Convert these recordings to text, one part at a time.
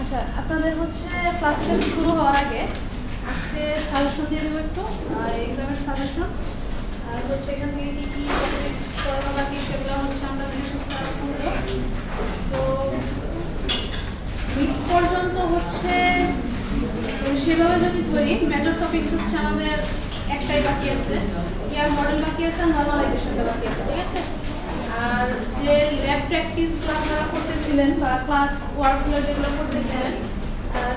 আচ্ছা, আপনাদের হচ্ছে ক্লাস টেস্ট শুরু হওয়ার আগে আজকে সাজেশন দিয়ে দেবো একটু, আর এক্সামের সাজেশন, আর হচ্ছে এখান থেকে কী কী টপিক্স পড়ানো বাকি সেগুলো হচ্ছে আমরা ভিডিও স্টার্ট করবো। তো মিড পর্যন্ত হচ্ছে সেভাবে যদি ধরি, মেজর টপিক্স হচ্ছে আমাদের একটাই বাকি আছে, ইয়ার মডেল বাকি আছে আর নর্মালাইজেশনটা বাকি আছে, ঠিক আছে। আর যে ল্যাব প্র্যাকটিসগুলো আপনারা করতেছিলেন বা ক্লাস ওয়ার্কগুলো যেগুলো করতেছিলেন,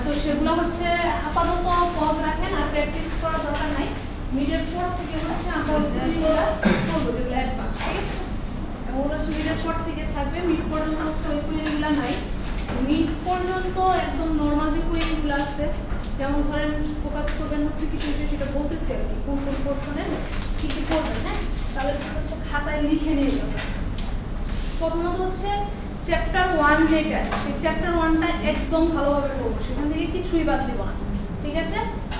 তো সেগুলো হচ্ছে আপাতত পজ রাখেন, আর প্র্যাকটিস করার দরকার নাই। মিডের পর থেকে হচ্ছে আমরা ওইগুলো করবো যেগুলো অ্যাডভান্স, ঠিক আছে। এবং ওগুলো হচ্ছে মিডের পর থেকে থাকবে, মিড পর্যন্ত হচ্ছে ওই কুইরিগুলো নাই। মিড পর্যন্ত একদম নর্মাল যে কুইরিগুলো আছে, যেমন ধরেন ফোকাস করবেন হচ্ছে কিছু কিছু, সেটা বলতেছি আর কি, কোন কোন পোর্শনে কী কী করবেন, হ্যাঁ। তাহলে হচ্ছে খাতায় লিখে নিয়ে যাবেন। প্রথমত হচ্ছে চ্যাপ্টার 1 যেটা, সেই চ্যাপ্টার 1টা একদম ভালোভাবে পড়বো, সেখান থেকে কিছুই বাদ দিব না, ঠিক আছে।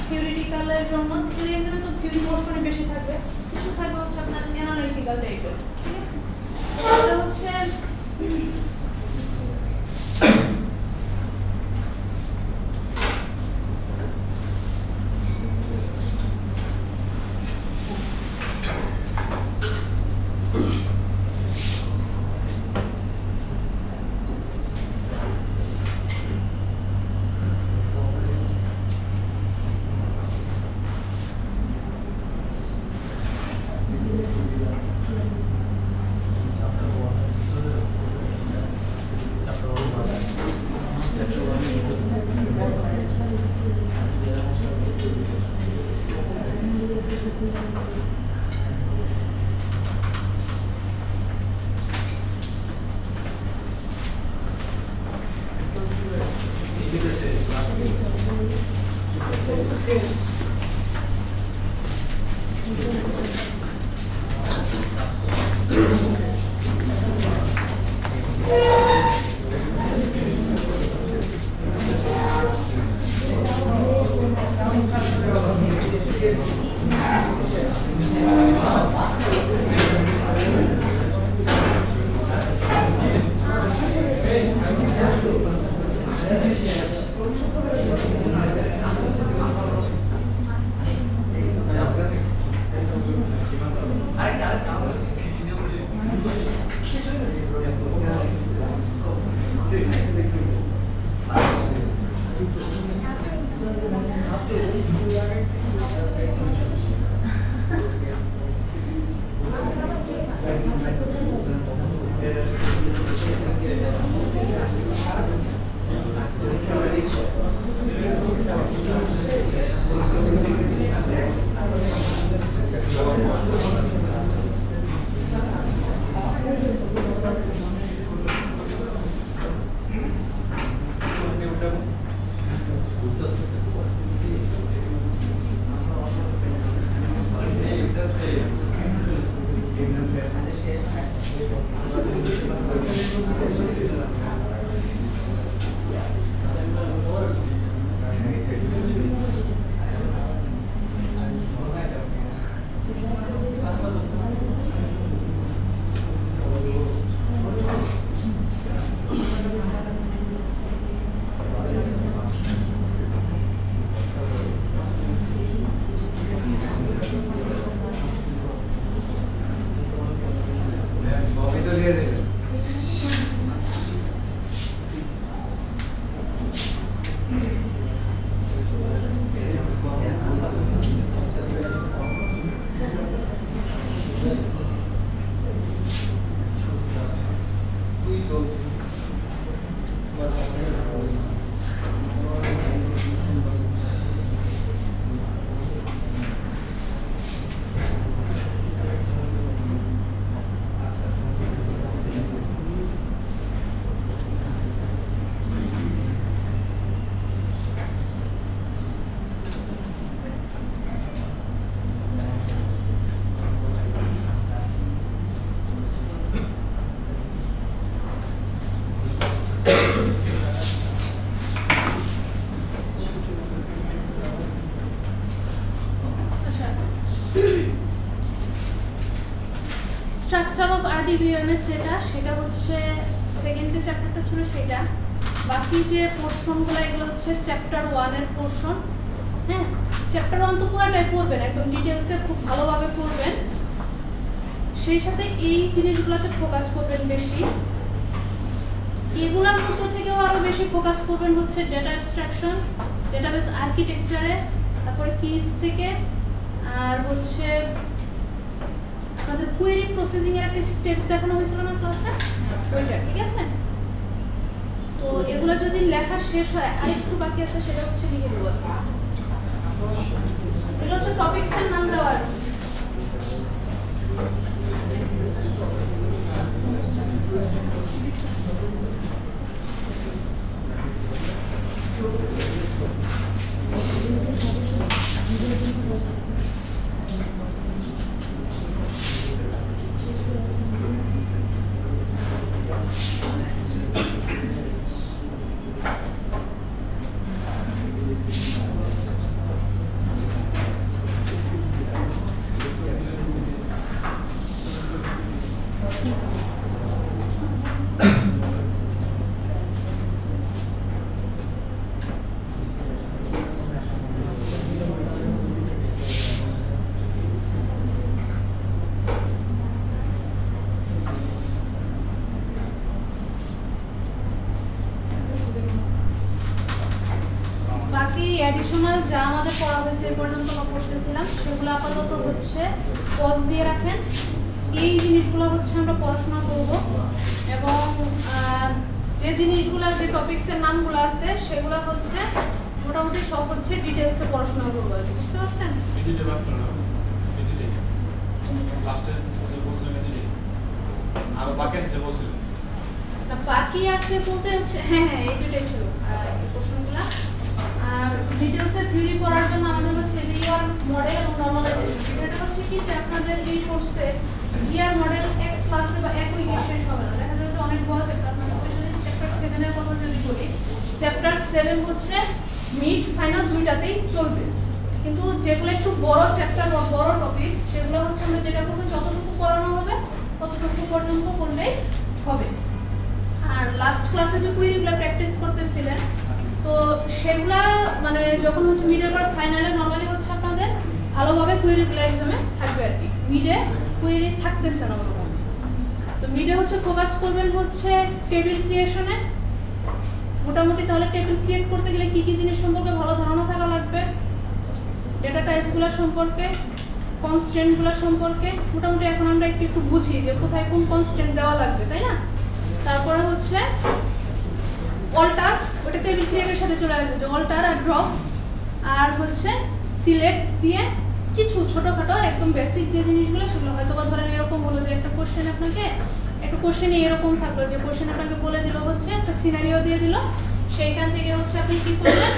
থিওরিটিক্যালের জন্য থিওরি এক্সামে তো থিওরি পোর্শনে বেশি থাকবে, কিছু থাকবে হচ্ছে আপনার অ্যানালিটিক্যাল টাইপের, ঠিক আছে। এটা হচ্ছে স্ট্রাকচার অফ আরডিবিএমএস যেটা, সেটা হচ্ছে সেকেন্ড যে চ্যাপ্টারটা ছিল সেটা, বাকি যে পোর্শনগুলো এগুলো হচ্ছে চ্যাপ্টার 1 এর পোর্শন। হ্যাঁ, চ্যাপ্টার 1 তো পুরোটাই পড়বেন, একদম ডিটেইলসে খুব ভালোভাবে পড়বেন, সেই সাথে এই জিনিসগুলোতে ফোকাস করবেন বেশি। এগুলোর মধ্যে থেকেও আরো বেশি ফোকাস করবেন হচ্ছে ডেটা অ্যাবস্ট্রাকশন, ডেটাবেস আর্কিটেকচারে, তারপরে কিস থেকে, আর হচ্ছে আমাদের কোয়েরি প্রসেসিং এর একটা স্টেপস দেখানো হয়েছিল না ক্লাসে, ওইটা। ঠিক আছে, তো এগুলো যদি লেখা শেষ হয় আরেকটু বাকি আছে, সেটা হচ্ছে লিখে দেবো। এগুলো হচ্ছে টপিকস এর নাম দেওয়া। অ্যাডিশনাল যা আমাদের পড়া হয়েছে এ পর্যন্ত আমরা পড়তেছিলাম সেগুলো আপাতত হচ্ছে পজ দিয়ে রাখেন। এই জিনিসগুলো হচ্ছে আমরা পড়াশোনা করব, এবং যে জিনিসগুলো যে টপিকসের নামগুলো আছে সেগুলো হচ্ছে মোটামুটি সব হচ্ছে ডিটেইলসে পড়াশোনা করব। বুঝতে পারছেন? বাকি আছে বলতে হচ্ছে হ্যাঁ এই দুটোই ছিল এই প্রশ্নগুলো। আর ডিটেইলসে থিওরি পড়ার জন্য আমাদের হচ্ছে ইয়ার মডেল এবং নরমালাইজেশন। এটা হচ্ছে কি যে আপনাদের এই কোর্সে ইয়ার মডেল এক ক্লাসে বা এক উইকে শেষ হবে না, দেখা যাবে অনেক বড় চ্যাপ্টার। আপনার স্পেশালি চ্যাপ্টার 7 এর কথা যদি বলি, চ্যাপ্টার 7 হচ্ছে মিড ফাইনাল দুইটাতেই চলবে, কিন্তু যেগুলো একটু বড় চ্যাপ্টার বা বড় টপিকস সেগুলো হচ্ছে আমরা যেটা করব যতটুকু পড়ানো হবে ততটুকু পর্যন্ত করলেই হবে। আর লাস্ট ক্লাসে যে কুইরিগুলো প্র্যাকটিস করতেছিলেন, তো সেগুলা মানে যখন হচ্ছে মিডের পর ফাইনালে নরমালি হচ্ছে আপনাদের ভালোভাবে কুইরিগুলো এক্সামে থাকবে আর কি। মিডে কুইরি থাকতেছে না ওরকম, তো মিডে হচ্ছে ফোকাস করবেন হচ্ছে টেবিল ক্রিয়েশনে মোটামুটি। তাহলে টেবিল ক্রিয়েট করতে গেলে কি কি জিনিস সম্পর্কে ভালো ধারণা থাকা লাগবে, ডেটা টাইপসগুলো সম্পর্কে, কনস্ট্রেন্টগুলো সম্পর্কে মোটামুটি এখন আমরা একটু বুঝি যে কোথায় কোন কনস্ট্রেন্ট দেওয়া লাগবে, তাই না? তারপরে হচ্ছে অল্টার, ওটা টেবিল ক্রিয়েটের সাথে চলে আসবে, যে অল্টার আর ড্রপ, আর হচ্ছে সিলেক্ট দিয়ে কিছু ছোটখাটো একদম বেসিক যে জিনিসগুলো সেগুলো হয়তো বা ধরেন এরকম হলো যে একটা কোশ্চেন আপনাকে একটা কোশ্চেনে এরকম থাকলো যে কোশ্চেন আপনাকে বলে দিল হচ্ছে একটা সিনারিও দিয়ে দিল, সেইখান থেকে হচ্ছে আপনি কি করলেন,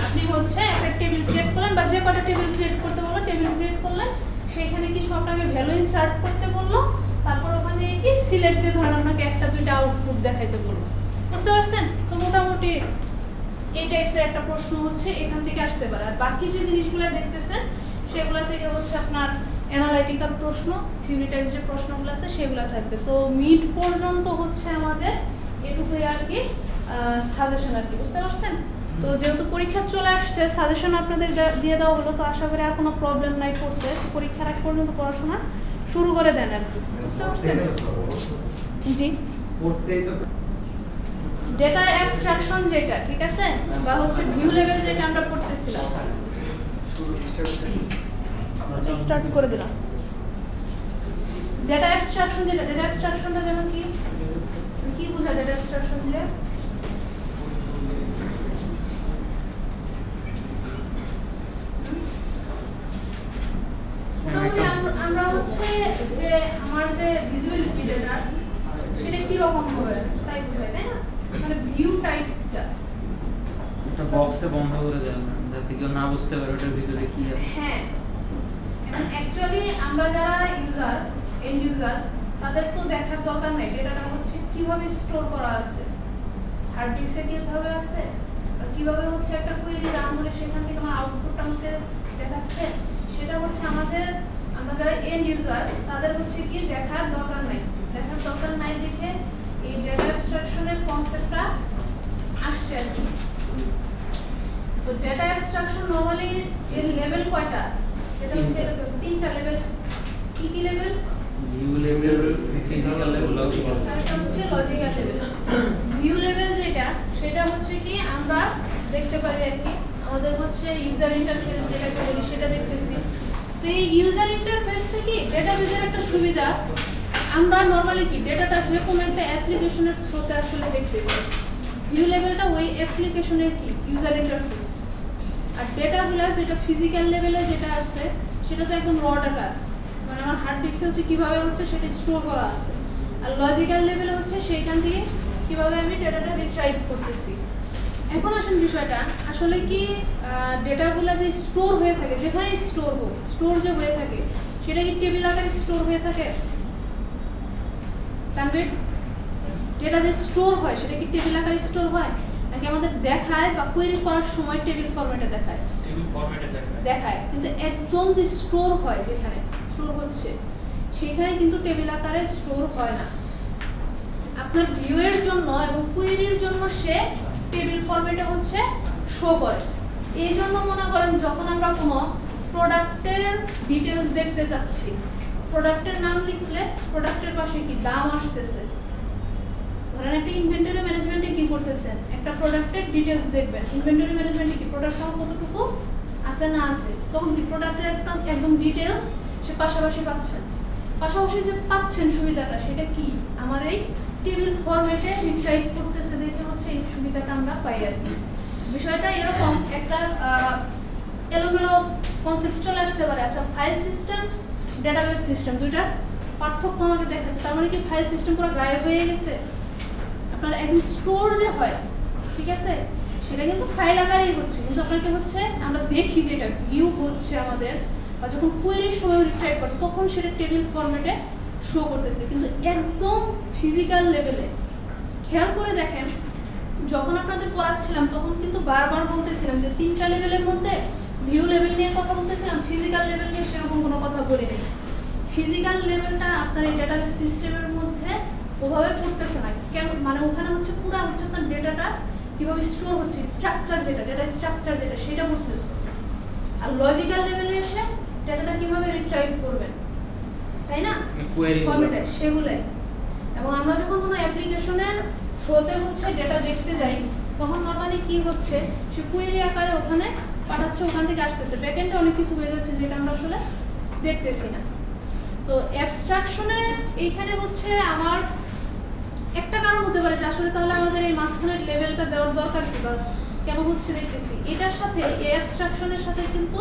আপনি হচ্ছে একটা টেবিল ক্রিয়েট করলেন বা যে কটা টেবিল ক্রিয়েট করতে বললো টেবিল ক্রিয়েট করলেন, সেইখানে কিছু আপনাকে ভ্যালু ইনসার্ট করতে বললো, তারপর ওখান থেকে কি সিলেক্ট দিয়ে ধরেন আপনাকে একটা দুইটা আউটপুট দেখাইতে বললো। বুঝতে পারছেন? তো মোটামুটি এই টাইপসের একটা প্রশ্ন হচ্ছে এখান থেকে আসতে পারে। আর বাকি যে জিনিসগুলো দেখতেছেন সেগুলো থেকে হচ্ছে আপনার অ্যানালাইটিক্যাল প্রশ্ন, থিওরি টাইপস যে প্রশ্নগুলো আছে সেগুলো থাকবে। তো মিড পর্যন্ত হচ্ছে আমাদের এটুকুই আর কি সাজেশন আর কি। বুঝতে পারছেন? তো যেহেতু পরীক্ষা চলে আসছে, সাজেশন আপনাদের দিয়ে দেওয়া হলো, তো আশা করি আর কোনো প্রবলেম নাই করতে। পরীক্ষার আগ পর্যন্ত পড়াশোনা শুরু করে দেন আর কি। বুঝতে পারছেন? জি, ডেটা অ্যাবস্ট্রাকশন যেটা, ঠিক আছে, বা হচ্ছে ভিউ লেভেল যেটা আমরা পড়তেছিলাম, স্টার্ট করে দিলাম। ডেটা অ্যাবস্ট্রাকশন যেটা, ডেটা অ্যাবস্ট্রাকশনটা যেমন কি কি বোঝায় ডেটা অ্যাবস্ট্রাকশন দিয়ে? আমরা হচ্ছে যে আমার যে ভিজিবিলিটি ডেটা সেটা কি রকম হবে তাই বোঝায়, তাই না? মানে ভিউ টাইপসটা একটা বক্সে বন্ধ করে দেন যাতে কেউ না বুঝতে পারে ওটার ভিতরে কি আছে। হ্যাঁ, অ্যাকচুয়ালি আমরা যারা ইউজার, এন্ড ইউজার, তাদের তো দেখার দরকার নাই ডেটাটা হচ্ছে কিভাবে স্টোর করা আছে, হার্ড ডিস্কে কিভাবে আছে, কিভাবে হচ্ছে একটা কোয়েরি রান হলে সেখান থেকে আমার আউটপুটটা আমাকে দেখাচ্ছে, সেটা হচ্ছে আমাদের আমরা যারা এন্ড ইউজার তাদের হচ্ছে কি দেখার দরকার নাই। দেখার দরকার নাই দেখে এই ডেটা অ্যাবস্ট্রাকশনের কনসেপ্টটা আসছে আর কি। তো ডেটা অ্যাবস্ট্রাকশন নরমালি এর লেভেল কয়টা? এটা হচ্ছে এরকম তিনটা লেভেল। কি কি level? View level, physical level, logical. এটা হচ্ছে লজিক্যাল লেভেল। ভিউ লেভেল যেটা সেটা হচ্ছে কি আমরা দেখতে পারি আর কি, আমাদের হচ্ছে ইউজার ইন্টারফেস যেটাকে বলি সেটা দেখতেছি। তো এই ইউজার ইন্টারফেসটা কি ডেটাবেজের একটা সুবিধা। আমরা নরমালি কি ডেটাটা যে কোনো একটা অ্যাপ্লিকেশনের থ্রুতে আসলে দেখতেছি। ভিউ লেভেলটা ওই অ্যাপ্লিকেশনের কি ইউজার ইন্টারফেস। আর ডেটাগুলো যেটা ফিজিক্যাল লেভেলে যেটা আছে সেটা তো একদম র ডাটা, মানে আমার হার্ড ডিস্কে হচ্ছে কীভাবে হচ্ছে সেটা স্টোর করা আছে। আর লজিক্যাল লেভেলে হচ্ছে সেইখান থেকে কীভাবে আমি ডেটাটা রিট্রাইভ করতেছি। এখন আসেন বিষয়টা আসলে কি ডেটাগুলো যে স্টোর হয়ে থাকে, যেখানে স্টোর যে হয়ে থাকে সেটা কি টেবিল আকারে স্টোর হয়ে থাকে? তানভীর, ডেটা যে স্টোর হয় সেটা কি টেবিল আকারে স্টোর হয় নাকি আমাদের দেখায় বা কোয়েরি করার সময় টেবিল ফরম্যাটে দেখায়? টেবিল ফরম্যাটে দেখায়। কিন্তু একদম যে স্টোর হয়, যেখানে স্টোর হচ্ছে সেখানে কিন্তু টেবিল আকারে স্টোর হয় না। আপনার ভিউয়ের জন্য এবং কোয়েরির জন্য সে টেবিল ফরম্যাটে হচ্ছে শো করে। এই জন্য মনে করেন যখন আমরা কোনো প্রোডাক্টের ডিটেলস দেখতে চাচ্ছি, প্রোডাক্টের নাম লিখলে প্রোডাক্টের পাশে কি দাম আসতেছে। ধরেন একটা ইনভেন্টরি ম্যানেজমেন্টে কি করতেছেন, একটা প্রোডাক্টের ডিটেলস দেখবেন। ইনভেন্টরি ম্যানেজমেন্টে কি প্রোডাক্ট আমার কতটুকু আছে না আছে, তখন কি প্রোডাক্টের একদম ডিটেলস সে পাশাপাশি পাচ্ছেন। পাশাপাশি যে পাচ্ছেন সুবিধাটা সেটা কি আমার এই টেবিল ফরম্যাটে রিট্রাইভ করতেছে দেখে হচ্ছে এই সুবিধাটা আমরা পাই আর কি। বিষয়টা এরকম একটা এলোমেলো কনসেপ্ট চলে আসতে পারে। আচ্ছা, ফাইল সিস্টেম, ডেটাবেস সিস্টেম, দুইটার পার্থক্য আমাকে দেখাচ্ছে। তার মানে কি ফাইল সিস্টেম পুরো গায়েব হয়ে গেছে? আপনার একদম স্টোর যে হয়, ঠিক আছে, সেটা কিন্তু ফাইল আকারেই হচ্ছে, কিন্তু আপনাকে হচ্ছে আমরা দেখি যেটা ভিউ হচ্ছে আমাদের, বা যখন কোয়েরির সময় রিট্রাইভ করে তখন সেটা টেবিল ফরম্যাটে শো করতেছে। কিন্তু একদম ফিজিক্যাল লেভেলে খেয়াল করে দেখেন, যখন আপনাদের পড়াচ্ছিলাম তখন কিন্তু বারবার বলতেছিলাম যে তিনটা লেভেলের মধ্যে ভিউ লেভেল নিয়ে কথা বলতেছিলাম, ফিজিক্যাল লেভেল নিয়ে সেরকম কোনো কথা বলিনি। ফিজিক্যাল লেভেলটা আপনার এই ডেটাবেস সিস্টেমের মধ্যে ওভাবে পড়তেছে না। কেন? মানে ওখানে হচ্ছে পুরো হচ্ছে আপনার ডেটাটা কীভাবে স্টোর হচ্ছে, স্ট্রাকচার যেটা, ডেটা স্ট্রাকচার যেটা, সেটা পড়তেছে। আর লজিক্যাল লেভেলে এসে ডেটাটা কীভাবে রিট্রাইভ করবেন, তাই না, ফরম্যাটে, সেগুলাই। এবং আমরা যখন কোনো অ্যাপ্লিকেশনের থ্রুতে হচ্ছে ডেটা দেখতে যাই তখন নরমালি কি হচ্ছে, সে কোয়েরি আকারে ওখানে পাঠাচ্ছে, ওখান থেকে আসতেছে, ব্যাকএন্ডে অনেক কিছু হয়ে যাচ্ছে যেটা আমরা আসলে দেখতেছি না। তো অ্যাবস্ট্রাকশনে এইখানে হচ্ছে আমার একটা কারণ হতে পারে যে আসলে তাহলে আমাদের এই মাঝখানের লেভেলটা দেওয়ার দরকার কি, বা কেন হচ্ছে দেখতেছি। এটার সাথে এই অ্যাবস্ট্রাকশনের সাথে কিন্তু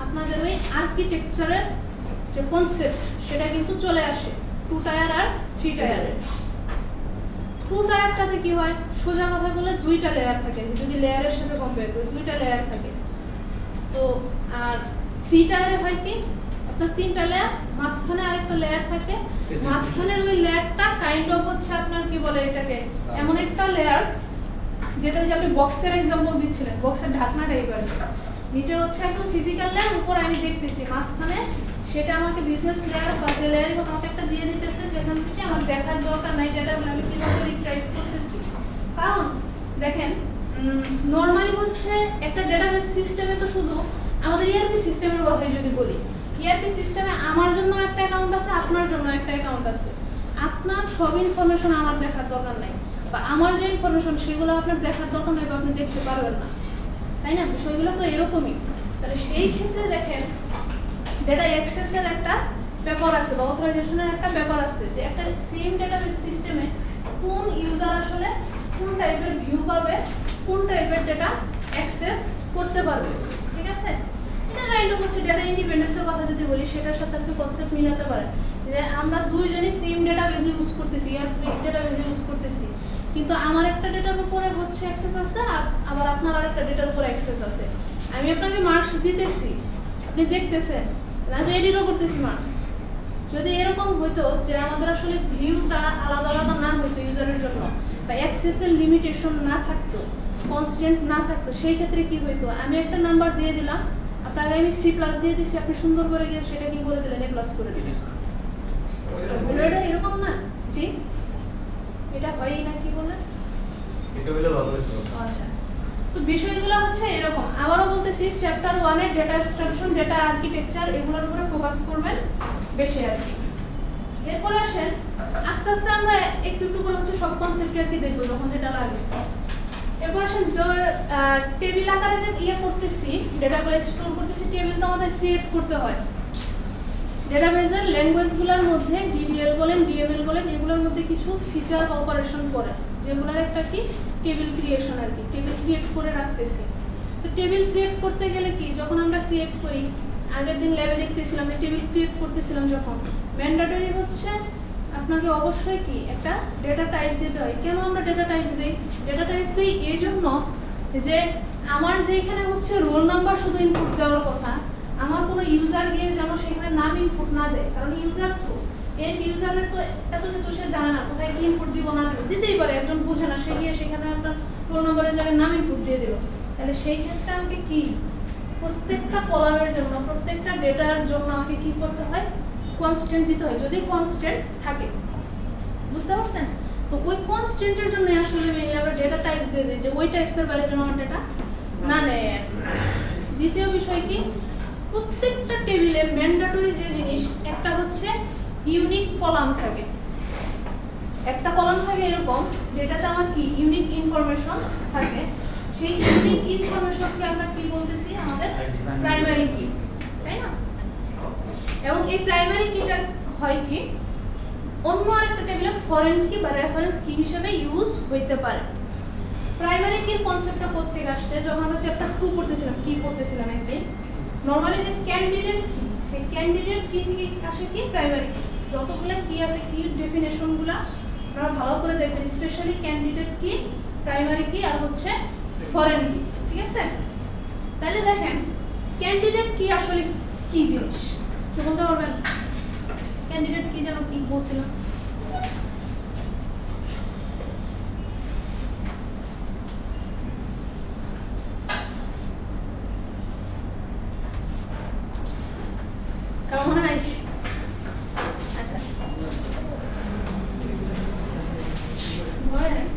আপনাদের ওই আর্কিটেকচারের যে কনসেপ্ট সেটা কিন্তু চলে আসে 2 টায়ার আর 3 টায়ারের। 2 টায়ারটাতে কি হয়, সোজা কথা বলে 2টা লেয়ার থাকে, যদি লেয়ারের সাথে কম্পেয়ার করি 2টা লেয়ার থাকে। তো আর 3 টায়ারে হয় কি আপনার 3টা লেয়ার, মাঝখানে আরেকটা লেয়ার থাকে, মাঝখানের ওই লেয়ারটা কাইন্ড অফ হচ্ছে আপনার কি বলে এটাকে, এমন একটা লেয়ার যেটা ওই যে আপনি বক্সের এক্সাম্পল দিচ্ছিলেন, বক্সের ঢাকনা টাইপের। নিচে হচ্ছে একদম ফিজিক্যাল লেয়ার, উপর আমি দেখতেছি, মাঝখানে সেটা আমাকে বিজনেস লেয়ার বা যে লেয়ারই আমাকে একটা দিয়ে দিতেছে যেখান থেকে আমার দেখার দরকার নাই ডেটাগুলো আমি কীভাবে রিট্রাইভ করতেছি। কারণ দেখেন নর্মালি হচ্ছে একটা ডেটাবেস সিস্টেমে তো শুধু আমাদের ইআরপি সিস্টেমের কথাই যদি বলি, ইআরপি সিস্টেমে আমার জন্য একটা অ্যাকাউন্ট আছে, আপনার জন্য একটা অ্যাকাউন্ট আছে। আপনার সব ইনফরমেশন আমার দেখার দরকার নাই, বা আমার যে ইনফরমেশন সেগুলো আপনার দেখার দরকার নাই বা আপনি দেখতে পারবেন না, তাই না? বিষয়গুলো তো এরকমই। তাহলে সেই ক্ষেত্রে দেখেন ডেটা অ্যাক্সেসের একটা ব্যাপার আছে বা অথরাইজেশনের একটা ব্যাপার আছে, যে একটা সেম ডেটাবেস সিস্টেমে কোন ইউজার আসলে কোন টাইপের ভিউ পাবে, কোন টাইপের ডেটা অ্যাক্সেস করতে পারবে, ঠিক আছে? এটা কাইন্ড অফ হচ্ছে ডেটা ইন্ডিপেন্ডেন্সের কথা যদি বলি সেটার সাথে আপনি কনসেপ্ট মিলাতে পারেন, যে আমরা দুইজনই সেম ডেটাবেস ইউজ করতেছি, ডেটাবেস ইউজ করতেছি, কিন্তু আমার একটা ডেটার উপরে হচ্ছে অ্যাক্সেস আছে, আবার আপনার আরেকটা ডেটার উপরে অ্যাক্সেস আছে। আমি আপনাকে মার্কস দিতেছি, আপনি দেখতেছেন, আমি তো এডিটও করতেছি মার্কস। যদি এরকম হইতো যে আমাদের আসলে ভিউটা আলাদা আলাদা না হইতো ইউজারের জন্য, বা অ্যাক্সেসের লিমিটেশন না থাকতো, কনস্ট্যান্ট না থাকতো, সেই ক্ষেত্রে কি হইতো, আমি একটা নাম্বার দিয়ে দিলাম, আপনাকে আমি C+ দিয়ে দিচ্ছি, আপনি সুন্দর করে গিয়ে সেটা কি করে দিলেন, A+ করে দিলেন। এটা এরকম না? জি, এটা হয়ই না, কি বলেন? টেবিলে ভালো হতো। আচ্ছা, তো বিষয়গুলো হচ্ছে এরকম। আবারও বলতেছি, চ্যাপ্টার 1 এর ডেটা অ্যাবস্ট্রাকশন, ডেটা আর্কিটেকচার এগুলোর উপরে ফোকাস করবেন বেশি আর কি। এরপর আসেন আস্তে আস্তে আমরা একটু একটু করে হচ্ছে সব কনসেপ্ট আর কি দেখবো যখন যেটা লাগে। এরপর আসেন যে টেবিল আকারে যে করতেছি, ডেটাগুলো স্টোর করতেছি, টেবিল তো আমাদের ক্রিয়েট করতে হয়। ডেটাবেজের ল্যাঙ্গুয়েজগুলোর মধ্যে ডিডিএল বলেন, ডিএমএল বলেন, এগুলোর মধ্যে কিছু ফিচার বা অপারেশন করে, যেগুলোর একটা কি টেবিল ক্রিয়েশন আর কি, টেবিল ক্রিয়েট করে রাখতেছি। তো টেবিল ক্রিয়েট করতে গেলে কি, যখন আমরা ক্রিয়েট করি, আগের দিন ল্যাবে দেখতেছিলাম যে টেবিল ক্রিয়েট করতেছিলাম যখন, ম্যান্ডেটরি হচ্ছে আপনাকে অবশ্যই কি একটা ডেটা টাইপ দিতে হয়। কেন আমরা ডেটা টাইপস দিই? ডেটা টাইপস দিই এই জন্য যে আমার যেখানে হচ্ছে রোল নাম্বার শুধু ইনপুট দেওয়ার কথা, আমার কোনো ইউজার গিয়ে যেন সেখানে নাম ইনপুট না দেয়, কারণ ইউজার তো এর ইউজারের তো এত কিছু সে জানে না, কোথায় কি ইনপুট দিব না দিব, দিতেই পারে, একজন বুঝে না, সে গিয়ে সেখানে আপনার রোল নাম্বারের জায়গায় নাম ইনপুট দিয়ে দিল। তাহলে সেই ক্ষেত্রে আমাকে কি প্রত্যেকটা কলামের জন্য, প্রত্যেকটা ডেটার জন্য আমাকে কি করতে হয়, কনস্ট্যান্ট দিতে হয়, যদি কনস্ট্যান্ট থাকে। বুঝতে পারছেন? তো ওই কনস্ট্যান্টের জন্য আসলে আমরা ডেটা টাইপস দিয়ে দিই, যে ওই টাইপসের বাইরে যেন আমার ডেটা না নেয়। দ্বিতীয় বিষয় কি, প্রত্যেকটা টেবিলে ম্যান্ডেটরি যে জিনিস, একটা হচ্ছে ইউনিক কলাম থাকে। একটা কলাম থাকে এরকম যেটাতে আমার কি ইউনিক ইনফরমেশন থাকে। সেই ইউনিক ইনফরমেশনকে আমরা কি বলতেছি, আমাদের প্রাইমারি কি, তাই না? এবং এই প্রাইমারি কিটা হয় কি অন্য আরেকটা টেবিলে ফরেন কি বা রেফারেন্স কি হিসেবে ইউজ হইতে পারে। প্রাইমারি কি কনসেপ্টটা করতে আসছে যখন আমরা চ্যাপ্টার 2 পড়তেছিলাম, কি পড়তেছিলাম একদিন, নরমালি যে ক্যান্ডিডেট কি, সেই ক্যান্ডিডেট কি থেকে আসে কি প্রাইমারি কি, যতগুলো কি আছে কি ডেফিনেশনগুলো আপনারা ভালো করে দেখবেন, স্পেশালি ক্যান্ডিডেট কি, প্রাইমারি কি আর হচ্ছে ফরেন কি, ঠিক আছে? তাহলে দেখেন ক্যান্ডিডেট কি আসলে কি জিনিস কি বলতে পারবেন? ক্যান্ডিডেট কি যেন কি বলছিলাম, কারণ মনে নাই। আচ্ছা মনে নাই।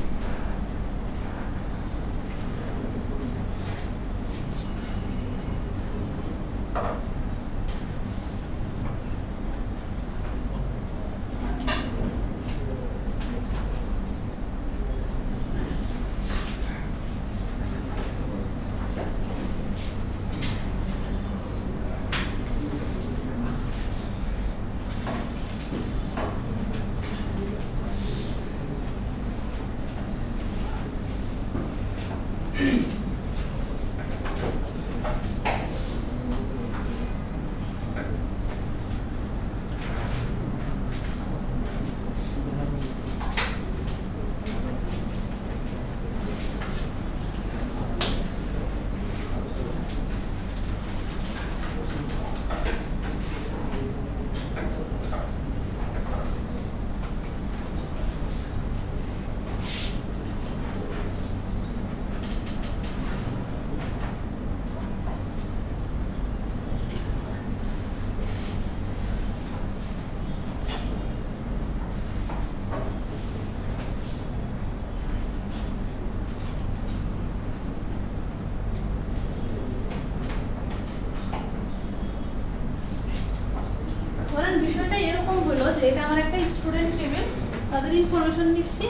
বিষয়টা এরকম হলো যে এটা আমার একটা স্টুডেন্ট টেবিল, তাদের ইনফরমেশন নিচ্ছি।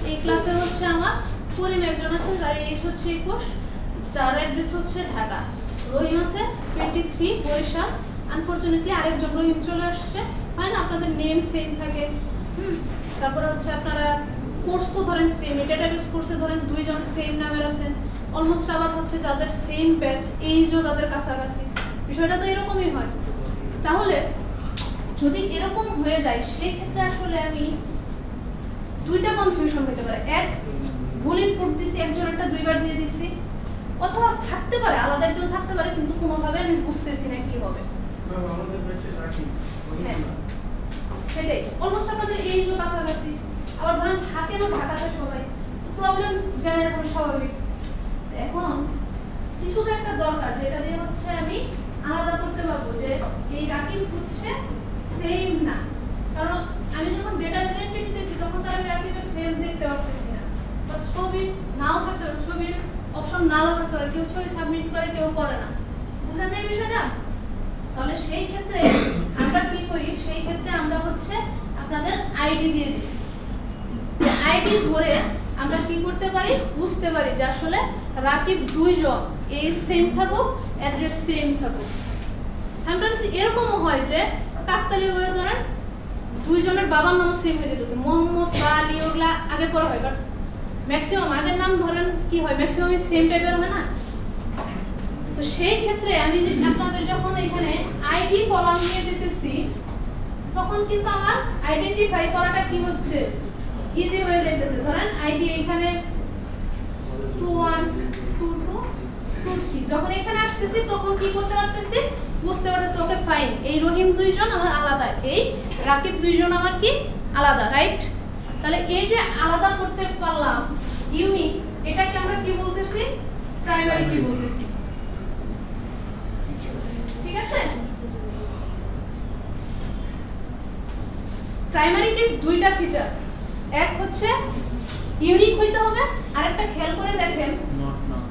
এই ক্লাসে হচ্ছে আমার করিম একজন আছে, যার এজ হচ্ছে 21, যার অ্যাড্রেস হচ্ছে ঢাকা। রহিম আছে 23 বরিশাল। আনফরচুনেটলি আরেকজন রহিম চলে আসছে, হয় না আপনাদের নেম সেম থাকে। তারপরে হচ্ছে আপনারা কোর্সও ধরেন সেম, ডেটাবেস কোর্সে ধরেন 2 জন সেম নামের আছেন, অলমোস্ট আবার হচ্ছে যাদের সেম ব্যাচ, এইজও তাদের কাছাকাছি। বিষয়টা তো এরকমই হয়। তাহলে যদি এরকম হয়ে যায় সেই ক্ষেত্রে আসলে আমি দুইটা কনফিউশন হতে পারে, এক ভুল ইনপুট দিছি, একজন একটা 2 বার দিয়ে দিছি, অথবা থাকতে পারে আলাদা একজন থাকতে পারে কিন্তু কোনোভাবে আমি বুঝতেছি না কি হবে। সেটাই অলমোস্ট আপনাদের এইজও কাছাকাছি, আবার ধরেন থাকেনও ঢাকাতে সবাই, প্রবলেম জেনারেট হবে স্বাভাবিক। এখন কিছু তো একটা দরকার যেটা দিয়ে হচ্ছে আমি আলাদা করতে পারবো যে এই রাকিব হচ্ছে সেম না, কারণ আমি যখন ডেটাবেজ এন্ট্রি দিতেছি তখন তো আমি রাকিবের ফেস দেখতে পারতেছি না, বা ছবি নাও থাকতে পারে, ছবির অপশন নাও থাকতে পারে, কেউ ছবি সাবমিট করে কেউ করে না, বুঝলেন না এই বিষয়টা? তাহলে সেই ক্ষেত্রে আমরা কি করি, সেই ক্ষেত্রে আমরা হচ্ছে আপনাদের আইডি দিয়ে দিছি। আইডি ধরে আমরা কি করতে পারি, বুঝতে পারি যে আসলে রাকিব দুইজন এই সেম থাকুক, অ্যাড্রেস সেম থাকুক। সামটাইমস এরকমও হয় যে কাকতালীয়ভাবে ধরেন দুইজনের বাবার নাম সেম হয়ে যেতেছে, মোহাম্মদ বা আলী, ওগুলা আগে পরে হয়, বাট ম্যাক্সিমাম আগের নাম ধরেন কি হয়, ম্যাক্সিমাম সেম টাইপের হয় না। তো সেই ক্ষেত্রে আমি যে আপনাদের যখন এখানে আইডি কলাম নিয়ে দিতেছি, তখন কিন্তু আমার আইডেন্টিফাই করাটা কি হচ্ছে, ইজি হয়ে যাইতেছে। ধরেন আইডি এখানে 21 22 23, যখন এখানে আসতেছি তখন কি করতে পারতেছি, বুঝতে পারতেছি ওকে ফাইন, এই রহিম দুইজন আমার আলাদা, এই রাকিব দুইজন আমার কি আলাদা, রাইট? তাহলে এই যে আলাদা করতে পারলাম, ইউনিক, এটাকে আমরা কি বলতেছি, প্রাইমারি কি বলতেছি। ঠিক আছে? প্রাইমারি কি দুইটা ফিচার, এক হচ্ছে ইউনিক হইতে হবে, আরেকটা খেয়াল করে দেখেন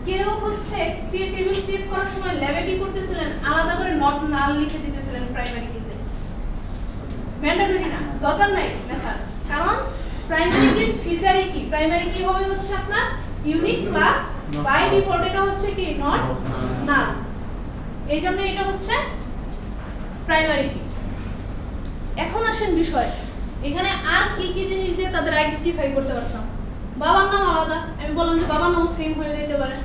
কেউ হচ্ছে টেবিল ক্রিয়েট করার সময় ল্যাবে কি করতেছিলেন, আলাদা করে নট নাল লিখে দিতেছিলেন প্রাইমারি কিতে। ম্যান্ডেটরি না, দরকার নাই লেখার, কারণ প্রাইমারি কি ফিচারই কি, প্রাইমারি কি হবে হচ্ছে আপনার ইউনিক প্লাস বাই ডিফল্ট এটা হচ্ছে কি নট নাল, এই জন্য এটা হচ্ছে প্রাইমারি কি। এখন আসেন বিষয়, এখানে আর কি কি জিনিস দিয়ে তাদের আইডেন্টিফাই করতে পারতাম। বাবার নাম আলাদা, আমি বললাম যে বাবার নাম সেম হয়ে যেতে পারে,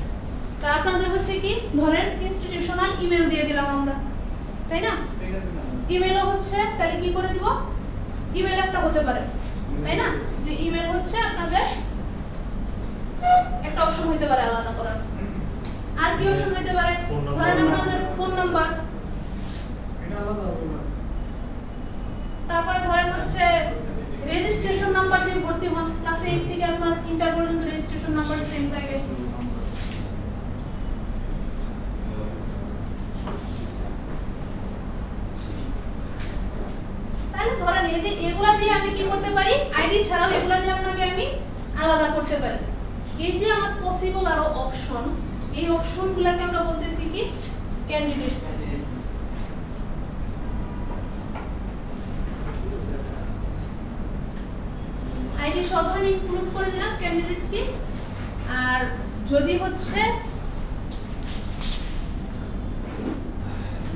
তা আপনাদের হচ্ছে কি ধরেন ইনস্টিটিউশনাল ইমেল দিয়ে দিলাম আমরা, তাই না? ইমেলও হচ্ছে তাহলে কি করে দিব, ইমেল একটা হতে পারে, তাই না? যে ইমেল হচ্ছে আপনাদের একটা অপশন হতে পারে আলাদা করার। আর কি অপশন হতে পারে, ধরেন আপনাদের ফোন নাম্বার, তারপরে ধরেন হচ্ছে রেজিস্ট্রেশন নাম্বার দিয়ে ভর্তি হন, ক্লাস 8 থেকে আপনার ইন্টার পর্যন্ত রেজিস্ট্রেশন নাম্বার সেম থাকে। তাহলে ধরেন এই যে এগুলা দিয়ে আমি কি করতে পারি, আইডি ছাড়াও এগুলা দিয়ে আপনাকে আমি আলাদা করতে পারি। এই যে আমার পসিবল আরো অপশন, এই অপশনগুলোকে আমরা বলতেছি কি ক্যান্ডিডেট। আইডি সবখানে ইনক্লুড করে দিলাম ক্যান্ডিডেট কি, আর যদি হচ্ছে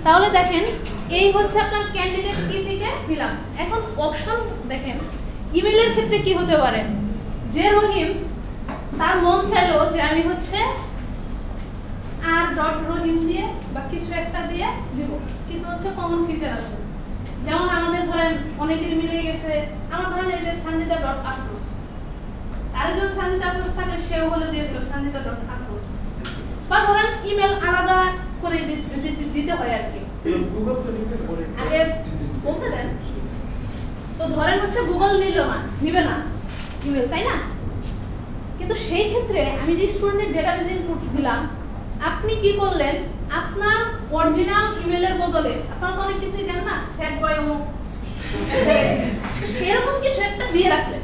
তাহলে দেখেন এই হচ্ছে আপনার ক্যান্ডিডেট কি থেকে দিলাম। এখন অপশন দেখেন ইমেলের ক্ষেত্রে কি হতে পারে, যে রহিম তার মন চাইলো যে আমি হচ্ছে আর ডট রহিম দিয়ে বা কিছু একটা দিয়ে দিব, কিছু হচ্ছে কমন ফিচার আছে, যেমন আমাদের ধরেন অনেকের মিলে গেছে, আমার ধরেন এই যে সঞ্জিতা ডট আক্রোশ, আর যদি সঞ্জিতা আক্রোশ থাকলে সেও হলে দিয়ে দিল সঞ্জিতা ডট আক্রোশ, বা ধরেন ইমেল আলাদা করে দিতে হয় আর কি, আগে বলতে দেন। তো ধরেন হচ্ছে গুগল নিবে না ইমেল, তাই না? কিন্তু সেই ক্ষেত্রে আমি যে স্টুডেন্টের ডেটাবেজে ইনপুট দিলাম, আপনি কি করলেন, আপনার অরিজিনাল ইমেলের বদলে আপনারা তো অনেক কিছুই দেন না, সেট বয় অমুক, সেরকম কিছু একটা দিয়ে রাখলেন।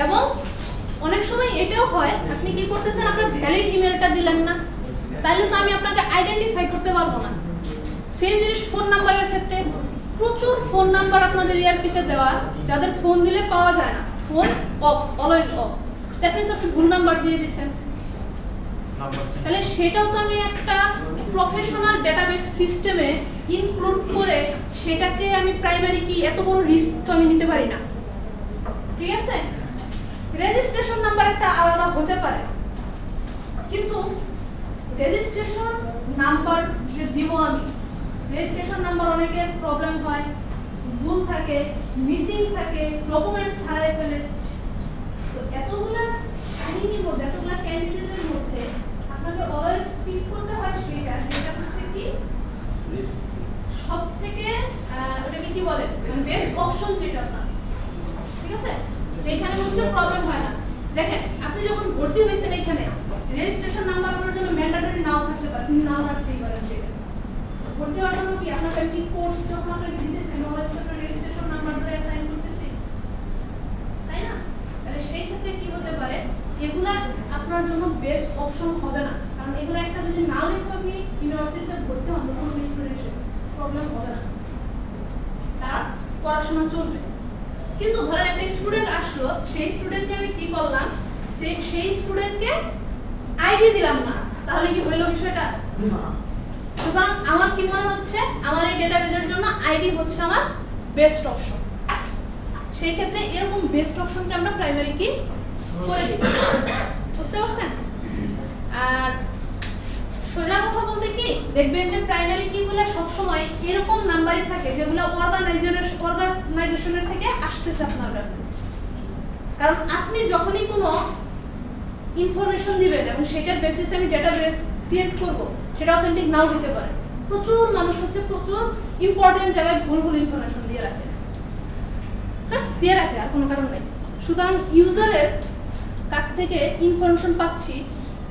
এবং অনেক সময় এটাও হয় আপনি কি করতেছেন, আপনার ভ্যালিড ইমেলটা দিলেন না, তাহলে তো আমি আপনাকে আইডেন্টিফাই করতে পারবো না। সেম জিনিস ফোন নাম্বারের ক্ষেত্রে, প্রচুর ফোন নাম্বার আপনাদের ইআরপিতে দেওয়া যাদের ফোন দিলে পাওয়া যায় না, phone off, always of, that means আপনি ভুল নাম্বার দিয়ে দিয়েছেন। তাহলে সেটাও তো আমি একটা প্রফেশনাল ডেটাবেস সিস্টেমে ইনক্লুড করে সেটাকে আমি প্রাইমারি কি এত বড় রিস্ক তো আমি নিতে পারি না, ঠিক আছে? রেজিস্ট্রেশন নাম্বার একটা আলাদা হতে পারে, কিন্তু রেজিস্ট্রেশন নাম্বার যে দিব আমি, রেজিস্ট্রেশন নাম্বার অনেকের প্রবলেম হয়, ভুল থাকে, মিসিং থাকে, ডকুমেন্টস হারাই ফেলে। তো এতগুলা কাহিনীর মধ্যে, এতগুলা ক্যান্ডিডেটের মধ্যে আপনাকে অলওয়েজ পিক করতে হয় সেটা, যেটা হচ্ছে কি সবথেকে ওটাকে কি বলে বেস্ট অপশন যেটা আপনার, ঠিক আছে? যেখানে হচ্ছে প্রবলেম হয় না। দেখেন আপনি যখন ভর্তি হয়েছেন এখানে রেজিস্ট্রেশন নাম্বার আপনার জন্য ম্যান্ডেটরি নাও থাকতে পারে, আপনি নাও রাখতেই পারেন। সেটা ভর্তি হওয়ার জন্য কি আপনাকে একটি কোর্স যখন আপনাকে দিতেছে, নলেজ আপনার রেজিস্ট্রেশন নাম্বার ধরে অ্যাসাইন করতেছে, তাই না? তাহলে সেই ক্ষেত্রে ক্ষেত্রে কি হতে পারে, এগুলা আপনার জন্য বেস্ট অপশন হবে না, কারণ এগুলো একটা যদি না লেখো আপনি ইউনিভার্সিটিতে ভর্তি হন কোনো স্টুডেন্টের প্রবলেম হবে না, তার পড়াশোনা চলবে। কিন্তু ধরেন একটা স্টুডেন্ট আসলো, সেই স্টুডেন্টকে আমি কি করলাম, সেই স্টুডেন্টকে আইডি দিলাম না, তাহলে কি হইল বিষয়টা? সুতরাং আমার কি মনে হচ্ছে, আমার এই ডেটাবেজের জন্য আইডি হচ্ছে আমার বেস্ট অপশন। সেই ক্ষেত্রে এরকম বেস্ট অপশনকে আমরা প্রাইমারি কি করে দিই, বুঝতে পারছেন? আর সোজা কথা বলতে কি দেখবেন যে প্রাইমারি কিগুলো সবসময় এরকম নাম্বারই থাকে যেগুলো অর্গানাইজেশনের থেকে আসতেছে আপনার কাছে। কারণ আপনি যখনই কোনো ইনফরমেশন দিবেন এবং সেটার বেসিসে আমি ডেটাবেস ক্রিয়েট করব, সেটা অথেন্টিক নাও দিতে পারে। প্রচুর মানুষ হচ্ছে প্রচুর ইম্পর্টেন্ট জায়গায় ভুল ভুল ইনফরমেশন দিয়ে রাখে, আর কোনো কারণ নেই। সুতরাং ইউজারের কাছ থেকে ইনফরমেশন পাচ্ছি,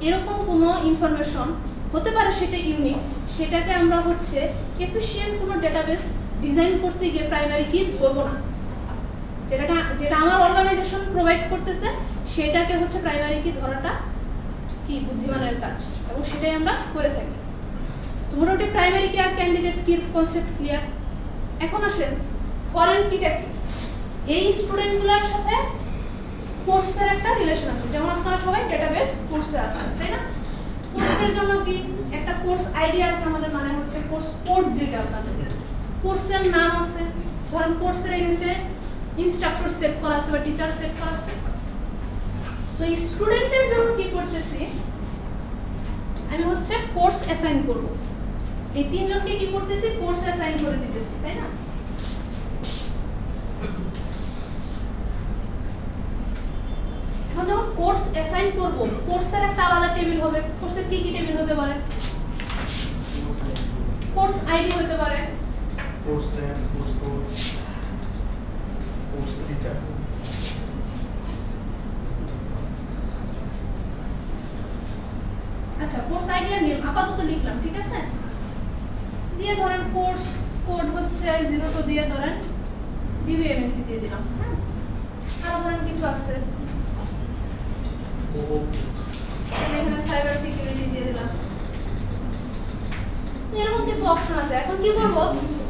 এরকম কোনো ইনফরমেশন হতে পারে সেটা ইউনিক, সেটাকে আমরা হচ্ছে এফিশিয়েন্ট কোনো ডেটাবেস ডিজাইন করতে গিয়ে প্রাইমারি কি ধরবো না। যেটা আমার অর্গানাইজেশন প্রোভাইড করতেছে সেটাকে হচ্ছে প্রাইমারি কি ধরাটা কি বুদ্ধিমানের কাজ, এবং সেটাই আমরা করে থাকি। তো মোটামুটি প্রাইমারি কি আর ক্যান্ডিডেট কি কনসেপ্ট ক্লিয়ার। এখন আসেন ফরেন কিটা কি। এই স্টুডেন্টগুলোর সাথে কোর্সের একটা রিলেশন আছে, যেমন আপনারা সবাই ডেটাবেস কোর্সে আছেন, তাই না? কোর্সের জন্য কি একটা কোর্স আইডি আছে আমাদের, মানে হচ্ছে কোর্স কোড, যেটা আপনাদের কোর্সের নাম আছে। ধরেন কোর্সের এগেইনস্টে ইনস্ট্রাক্টর সেট করা আছে বা টিচার সেট করা আছে। তো এই স্টুডেন্টের জন্য কি করতেছি, আমি হচ্ছে কোর্স অ্যাসাইন করব। এই তিনজনকে কি করতেছি, কোর্স অ্যাসাইন করে দিতেছি, তাই না? এখন যখন কোর্স অ্যাসাইন করব, কোর্সের একটা আলাদা টেবিল হবে। কোর্সের কি কি টেবিল হতে পারে? কোর্স আইডি হতে পারে, course name, course code, course teacher. আচ্ছা, কোর্স আইডি আর নেম আপাতত লিখলাম, ঠিক আছে? দিয়ে ধরেন কোর্স কোড হচ্ছে 02 দিয়ে ধরেন ডিবিএমএসসি দিয়ে দিলাম, হ্যাঁ? আর ধরেন কিছু আছে, এখানে সাইবার সিকিউরিটি দিয়ে দিলাম, এরকম কিছু অপশন আছে। এখন কি করব,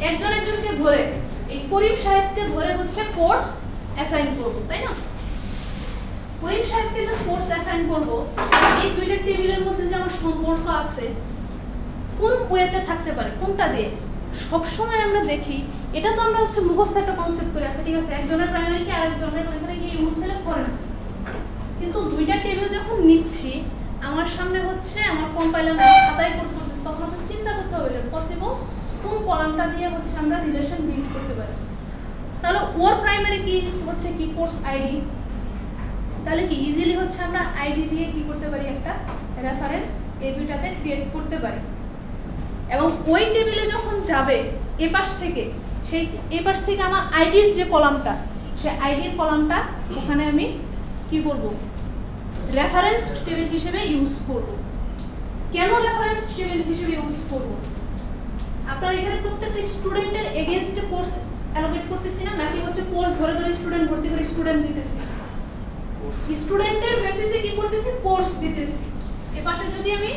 একজনকে ধরে এই করিম সাহেবকে ধরে হচ্ছে কোর্স অ্যাসাইন করব, তাই না? করিম সাহেবকে যে কোর্স অ্যাসাইন করব, এই দুইটা টেবিলের মধ্যে যে আমার সম্পর্ক আছে কোন ওয়েতে থাকতে পারে, কোনটা দিয়ে সব সময় আমরা দেখি। এটা তো আমরা হচ্ছে মুখস্থ একটা কনসেপ্ট করে আছে, ঠিক আছে? একজনের প্রাইমারি কি আরেকজনের ওইখানে গিয়ে ইউজ করে না। কিন্তু দুইটা টেবিল যখন নিচ্ছি, আমার সামনে হচ্ছে আমার কম্পাইলার খাতায় করতে হচ্ছে, তখন আমাকে চিন্তা করতে হবে যে পসিবল কোন কলামটা দিয়ে হচ্ছে আমরা রিলেশন বিল্ড করতে পারি। তাহলে ওর প্রাইমারি কি হচ্ছে কি কোর্স আইডি, তাহলে কি ইজিলি হচ্ছে আমরা আইডি দিয়ে কি করতে পারি, একটা রেফারেন্স এই দুইটাতে ক্রিয়েট করতে পারি। এবং ওই টেবিলে যখন যাবে এপাশ থেকে, সেই এপাশ থেকে আমার আইডির যে কলামটা, সেই আইডির কলামটা ওখানে আমি কি করব, রেফারেন্স টেবিল হিসেবে ইউজ করব। কেন রেফারেন্স টেবিল হিসেবে ইউজ করব? আপনার এখানে প্রত্যেকটা স্টুডেন্টের এগেইনস্টে কোর্স অ্যালোকেট করতেছি না, নাকি হচ্ছে কোর্স ধরে ধরে স্টুডেন্ট ভর্তি করে স্টুডেন্ট দিতেছি? স্টুডেন্টের বেসিসে কি করতেছি, কোর্স দিতেছি। এপাশে যদি আমি,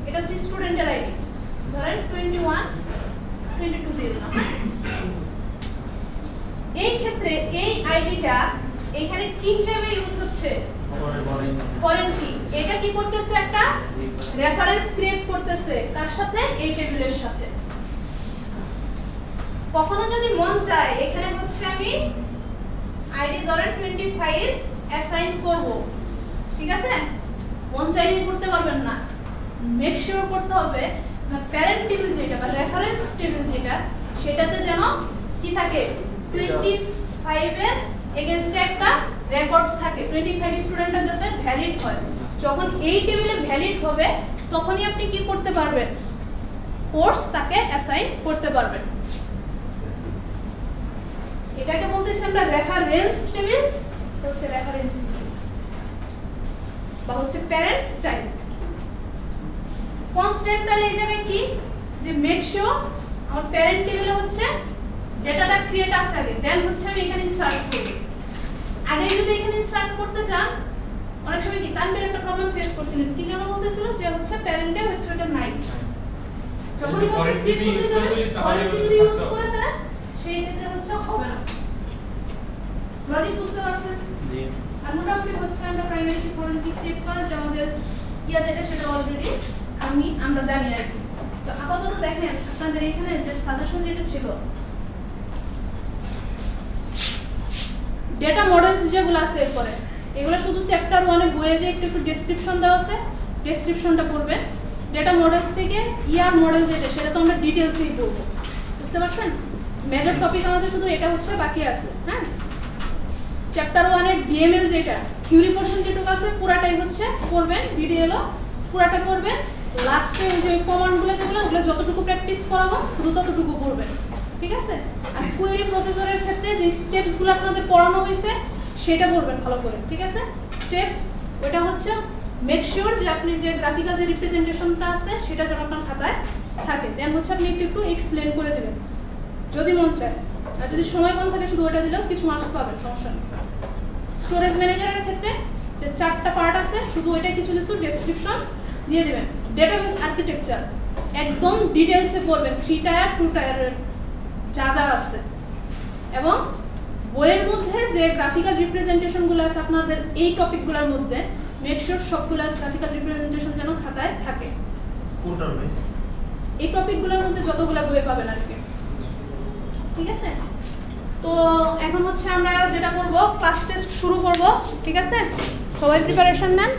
এটা হচ্ছে স্টুডেন্টের আইডি, ধরেন 21 22 দিয়ে দিলাম। এই ক্ষেত্রে এই আইডিটা এখানে কি হিসেবে ইউজ হচ্ছে, ফরেন কি। এটা কি করতেছে, একটা রেফারেন্স ক্রিয়েট করতেছে, কার সাথে, এই টেবিলের সাথে। কখনো যদি মন চায় এখানে হচ্ছে আমি আইডি ধরেন 25 অ্যাসাইন করব, ঠিক আছে? মন চাইলেই করতে পারবেন না, মেক শিওর করতে হবে প্যারেন্ট টেবিল যেটা বা রেফারেন্স টেবিল যেটা, সেটাতে যেন কি থাকে, 25 এর এগেইনস্টে একটা রেকর্ড থাকে, 25 স্টুডেন্টটা যাতে ভ্যালিড হয়। যখন এই টেবিলে ভ্যালিড হবে তখনই আপনি কি করতে পারবেন, কোর্স তাকে অ্যাসাইন করতে পারবেন। এটাকে বলতেছি আমরা রেফারেন্স টেবিল, হচ্ছে রেফারেন্স বা হচ্ছে প্যারেন্ট চাইল্ড কনস্ট্যান্ট। তাহলে এই জায়গায় কি, যে মেক শিওর আমার প্যারেন্ট টেবিলে হচ্ছে ডেটাটা ক্রিয়েট আসছে আগে, দেন হচ্ছে আমি এখানে ইনসার্ট করব। আগে যদি এখানে ইনসার্ট করতে যান অনেক সময় কি তানভীর একটা প্রবলেম ফেস করছিলেন কি যেন বলতেছিল যে হচ্ছে প্যারেন্টে হচ্ছে ওটা নাই যখন হচ্ছে ক্রিয়েট করতে যাবেন তাহলে যদি ইউজ করে ফেলেন সেই ক্ষেত্রে হচ্ছে হবে না লজিক বুঝতে পারছেন জি আর মোটামুটি হচ্ছে আমরা প্রাইমারি কি ফরেন কি ক্রিয়েট করার যে আমাদের ইয়া যেটা সেটা অলরেডি আমরা জানি আর কি তো আপাতত দেখেন আপনাদের এখানে যে সাজেশন যেটা ছিল ডেটা মডেলস যেগুলো আছে এরপরে এগুলো শুধু চ্যাপ্টার 1 এ বইয়ে যে একটু ডেসক্রিপশন দেওয়া আছে ডেসক্রিপশনটা পড়বেন ডেটা মডেলস থেকে ইয়ার মডেল যেটা সেটা তো আমরা ডিটেইলসেই পড়ব বুঝতে পারছেন মেজর টপিক আমাদের শুধু এটা হচ্ছে বাকি আছে হ্যাঁ চ্যাপ্টার 1 এর ডিএমএল যেটা থিওরি পোরশন যেটুকু আছে পুরাটাই হচ্ছে পড়বেন ডিডিএলও পুরাটা পড়বেন লাস্টে ওই যে কমান্ডগুলো যেগুলো ওগুলো যতটুকু প্র্যাকটিস করাবো শুধু ততটুকু পড়বেন ঠিক আছে আর কোয়েরি প্রসেসরের ক্ষেত্রে যে স্টেপসগুলো আপনাদের পড়ানো হয়েছে সেটা পড়বেন ভালো করে ঠিক আছে স্টেপস ওটা হচ্ছে মেক শিওর যে আপনি যে গ্রাফিক্যাল যে রিপ্রেজেন্টেশনটা আছে সেটা যেন আপনার খাতায় থাকে দেন হচ্ছে আপনি একটু এক্সপ্লেন করে দেবেন যদি মন চায় আর যদি সময় কম থাকে শুধু ওটা দিলেও কিছু মার্কস পাবেন সমস্যা নেই স্টোরেজ ম্যানেজারের ক্ষেত্রে যে 4টা পার্ট আছে শুধু ওইটা কিছু কিছু ডেসক্রিপশন দিয়ে দিবেন ডেটাবেস আর্কিটেকচার একদম ডিটেইলসে পড়বেন 3 টায়ার 2 টায়ারের যা যা আছে এবং বইয়ের মধ্যে যে গ্রাফিক্যাল রিপ্রেজেন্টেশনগুলো আছে আপনাদের এই টপিকগুলোর মধ্যে মেক শিওর সবগুলো গ্রাফিক্যাল রিপ্রেজেন্টেশন যেন খাতায় থাকে কোনটার বেস এই টপিকগুলোর মধ্যে যতগুলো বই পাবেন আর কি ঠিক আছে তো এখন হচ্ছে আমরা যেটা করব ক্লাস টেস্ট শুরু করব ঠিক আছে সবাই প্রিপারেশন নেন